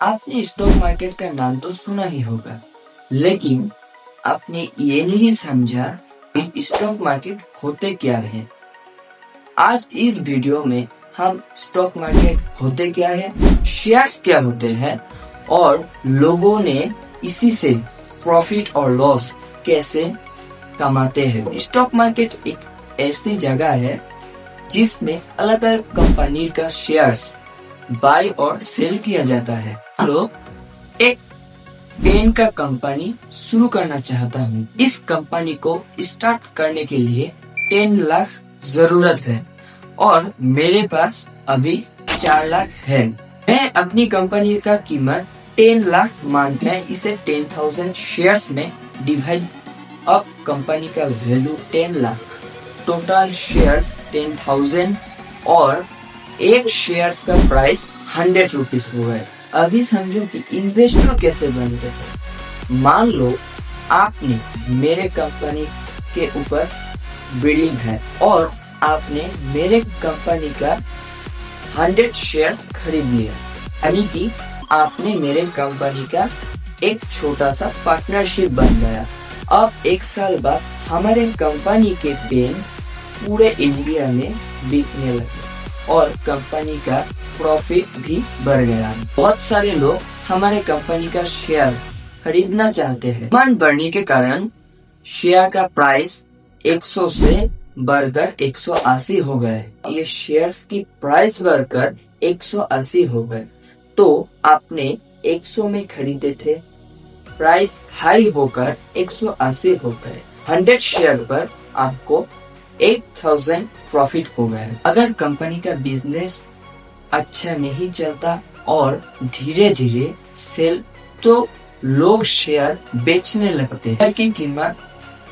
आपने stock market का नाम तो सुना ही होगा, लेकिन आपने ये नहीं समझा कि स्टॉक मार्केट होते क्या है। आज इस वीडियो में हम स्टॉक मार्केट होते क्या है, शेयर्स क्या होते हैं और लोगों ने इसी से प्रॉफिट और लॉस कैसे कमाते हैं। स्टॉक मार्केट एक ऐसी जगह है जिसमें अलग अलग कंपनी का शेयर्स बाय और सेल किया जाता है। लो, एक पेन का कंपनी शुरू करना चाहता हूँ। इस कंपनी को स्टार्ट करने के लिए 10 लाख जरूरत है और मेरे पास अभी 4 लाख है। मैं अपनी कंपनी का कीमत 10 लाख मानता है, इसे 10,000 शेयर्स में डिवाइड अब कंपनी का वैल्यू 10 लाख, टोटल शेयर्स 10,000 और एक शेयर्स का प्राइस 100 रुपीज हुआ है। अभी समझो कि इन्वेस्टर कैसे बनते हैं। मान लो आपने मेरे कंपनी के ऊपर बिल्डिंग है और आपने मेरे कंपनी का 100 शेयर्स खरीद लिया, यानी कि आपने मेरे कंपनी का एक छोटा सा पार्टनरशिप बन गया। अब 1 साल बाद हमारे कंपनी के पेन पूरे इंडिया में बिकने लगे और कंपनी का प्रॉफिट भी बढ़ गया। बहुत सारे लोग हमारे कंपनी का शेयर खरीदना चाहते हैं। डिमांड बढ़ने के कारण शेयर का प्राइस 100 से बढ़कर 180 हो गए। ये शेयर्स की प्राइस बढ़कर 180 हो गए, तो आपने 100 में खरीदे थे, प्राइस हाई होकर 180 हो गए। 100 शेयर पर आपको 8,000 प्रॉफिट हो गए। अगर कंपनी का बिजनेस अच्छा नहीं चलता और धीरे धीरे सेल, तो लोग शेयर बेचने लगते हैं। शेयर की कीमत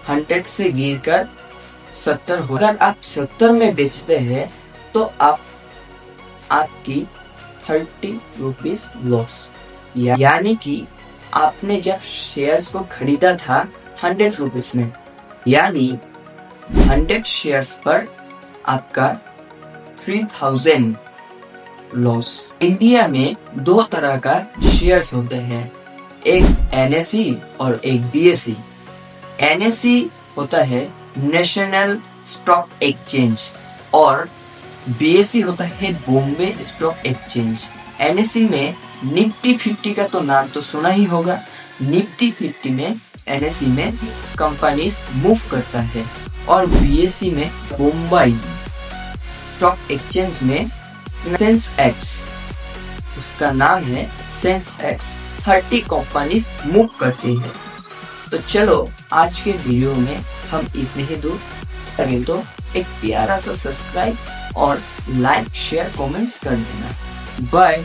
100 से गिरकर 70 हो। अगर आप 70 में बेचते हैं तो आपकी 30 रुपीज लॉस, यानी कि आपने जब शेयर्स को खरीदा था 100 रुपीज में, यानी 100 शेयर्स पर आपका 3,000 लॉस। इंडिया में 2 तरह का शेयर्स होते हैं, एक NSE और एक BSE। NSE होता है नेशनल स्टॉक एक्सचेंज और BSE होता है बॉम्बे स्टॉक एक्सचेंज। NSE में निफ्टी 50 का तो नाम तो सुना ही होगा। निफ्टी 50 में NSE में कंपनीज मूव करता है और BSE में बॉम्बे स्टॉक एक्सचेंज में सेंसेक्स, उसका नाम है सेंसेक्स, 30 कंपनीज मूव करती है। तो चलो आज के वीडियो में हम इतने ही दूर। लगे तो एक प्यारा सा सब्सक्राइब और लाइक शेयर कमेंट्स कर देना। बाय।